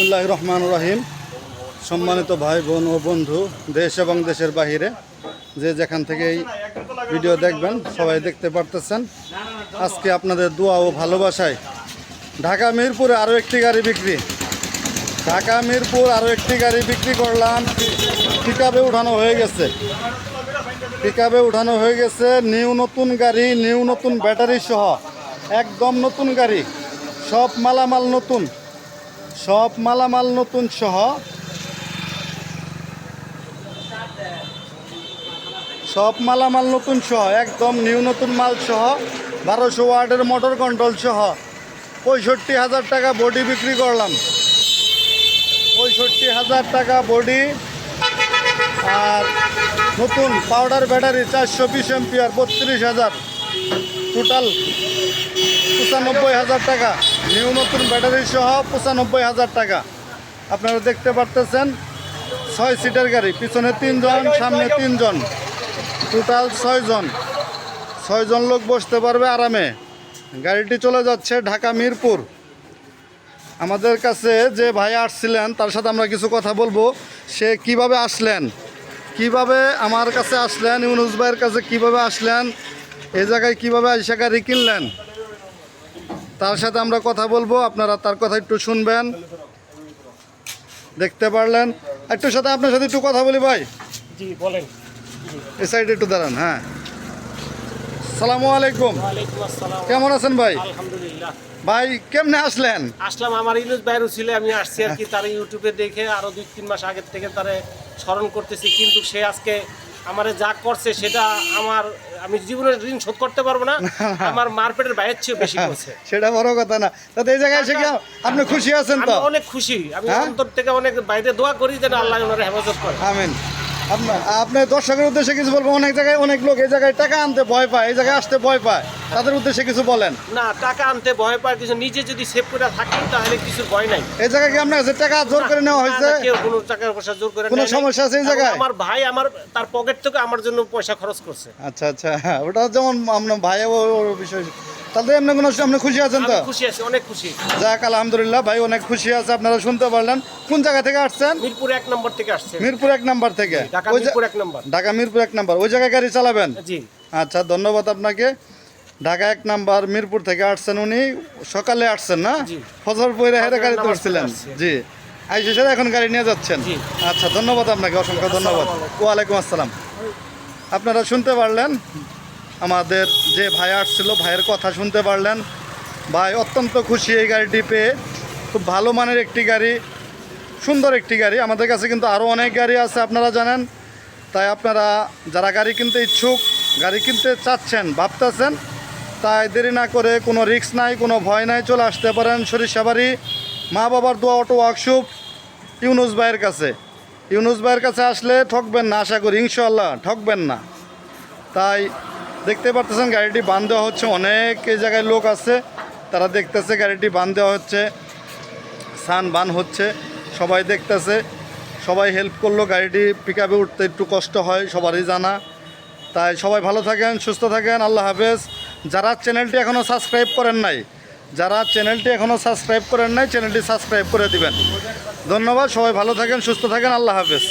বিসমিল্লাহির রহমানির রহিম। সম্মানিত ভাই বোন ও বন্ধু দেশ এবং দেশের বাহিরে যে যেখান থেকে এই ভিডিও দেখবেন সবাই দেখতে পারতেছেন। আজকে আপনাদের দোয়া ও ভালোবাসায় ঢাকা মিরপুরে আরও একটি গাড়ি বিক্রি। ঢাকা মিরপুর আরও একটি গাড়ি বিক্রি করলাম। পিকআপে উঠানো হয়ে গেছে, পিকআপে উঠানো হয়ে গেছে। নিউ নতুন গাড়ি, নিউ নতুন ব্যাটারি সহ একদম নতুন গাড়ি। সব মালামাল নতুন, সব মালামাল নতুন সহ সব মালামাল নতুন সহ একদম নিউ নতুন মাল সহ 1200 ওয়াটের মোটর কন্ট্রোল সহ 65,000 টাকা বডি বিক্রি করলাম। 65,000 টাকা বডি আর নতুন পাউডার ব্যাটারি 420 এম্পিয়ার 32,000, টোটাল 95,000 টাকা। নিউ নতুন ব্যাটারি সহ 95,000 টাকা। আপনারা দেখতে পারতেছেন 6 সিটের গাড়ি, পিছনে 3 জন, সামনে 3 জন, টোটাল 6 জন। 6 জন লোক বসতে পারবে আরামে। গাড়িটি চলে যাচ্ছে ঢাকা মিরপুর। আমাদের কাছে যে ভাই আসছিলেন তার সাথে আমরা কিছু কথা বলবো। সে কিভাবে আসলেন, কিভাবে আমার কাছে আসলেন, ইউনুস ভাইয়ের কাছে কিভাবে আসলেন, এই জায়গায় কীভাবে আইসা গাড়ি কিনলেন, তার সাথে আমরা কথা বলবো। আপনারা তার কথা একটু শুনবেন। দেখতে পারলেন একটু সাথে আপনার সাথে একটু কথা বলি ভাই। জি বলেন। এই সাইডে একটু দাঁড়ান। হ্যাঁ, সালামু আলাইকুম। ওয়ালাইকুম আসসালাম। কেমন আছেন ভাই? আলহামদুলিল্লাহ। ভাই কেমনে আসলেন? আসলাম, আমার ইউনুস বাইরে ছিল, আমি আসছি আর কি। তার ইউটিউবে দেখে আরো 2-3 মাস আগের থেকে তারে স্মরণ করতেছি, কিন্তু সে আজকে আমারে যা করছে সেটা আমি জীবনের ঋণ শোধ করতে পারবো না। আমার মারপেটের বাইরের চেয়ে বেশি করছে। সেটা বড় কথা না। তাতে এই জায়গায় এসে কি আপনি খুশি আছেন তো? আমি অনেক খুশি। আমি অন্তর থেকে অনেক বাইরে দোয়া করি যেন আল্লাহ ওনার হেফাজত করে। আমিন। আপনি দর্শকের উদ্দেশ্যে কিছু বলবো? অনেক জায়গায় অনেক লোক এই জায়গায় টাকা আনতে ভয় পায়, এই জায়গায় আসতে ভয় পায়, তাদের উদ্দেশ্যে কিছু বলেন। না, টাকা আনতে ভয় পায় কিছু, নিজে যদি সেভ করে থাকি তাহলে কিছু ভয় নাই। এই জায়গায় কি আপনার কাছে টাকা জোর করে নেওয়া হয়েছে? কেউ কোনো টাকা পয়সা জোর করে কোনো সমস্যা আছে এই জায়গায়? আমার ভাই তার পকেট থেকে আমার জন্য পয়সা খরচ করছে। আচ্ছা আচ্ছা, ওটা যেমন আপনার ভাই ওর বিষয়। তাহলে এমনি কোনো আপনি খুশি আছেন তো? খুশি আছি, অনেক খুশি। যাক আলহামদুলিল্লাহ, ভাই অনেক খুশি আছে। আপনারা শুনতে পারলেন। কোন জায়গা থেকে আসছেন? মিরপুর 1 নম্বর থেকে আসছে। মিরপুর 1 নম্বর থেকে? ঢাকা মিরপুর 1 নম্বর। ঢাকা মিরপুর 1 নম্বর, ওই জায়গায় গাড়ি চালাবেন? জি। আচ্ছা, ধন্যবাদ আপনাকে। ঢাকা 1 নম্বর মিরপুর থেকে আসছেন উনি। সকালে আসছেন না? ফজর পরে হেরে গাড়ি তুলছিলেন? জি। আইসে সেটা এখন গাড়ি নিয়ে যাচ্ছেন? আচ্ছা, ধন্যবাদ আপনাকে, অসংখ্য ধন্যবাদ। ওয়ালাইকুম আসসালাম। আপনারা শুনতে পারলেন আমাদের যে ভাই আসছিল, ভাইয়ের কথা শুনতে পারলেন। ভাই অত্যন্ত খুশি এই গাড়িটি পেয়ে। খুব ভালো মানের একটি গাড়ি, সুন্দর একটি গাড়ি। আমাদের কাছে কিন্তু আরও অনেক গাড়ি আছে আপনারা জানেন। তাই আপনারা যারা গাড়ি কিনতে ইচ্ছুক, গাড়ি কিনতে চাচ্ছেন, ভাবতেছেন, তাই দেরি না করে, কোনো রিস্ক নাই, কোনো ভয় নাই, চলে আসতে পারেন সরিষাবাড়ি মা বাবার দোয়া অটো ওয়ার্কশপ ইউনুস ভাইয়ের কাছে। ইউনুস ভাইয়ের কাছে আসলে ঠকবেন না, আশা করি ইনশাআল্লাহ ঠকবেন না। তাই দেখতে পারতেছেন গাড়িটি বান দেওয়া হচ্ছে। অনেক এই জায়গায় লোক আছে, তারা দেখতেছে গাড়িটি বান দেওয়া হচ্ছে, সান বান হচ্ছে, সবাই দেখতেছে, সবাই হেল্প করলো। গাড়িটি পিকআপে উঠতে একটু কষ্ট হয়, সবারই জানা। তাই সবাই ভালো থাকেন, সুস্থ থাকেন, আল্লাহ হাফেজ। যারা চ্যানেলটি এখনও সাবস্ক্রাইব করেন নাই, চ্যানেলটি সাবস্ক্রাইব করে দিবেন। ধন্যবাদ, সবাই ভালো থাকেন, সুস্থ থাকেন, আল্লাহ হাফেজ।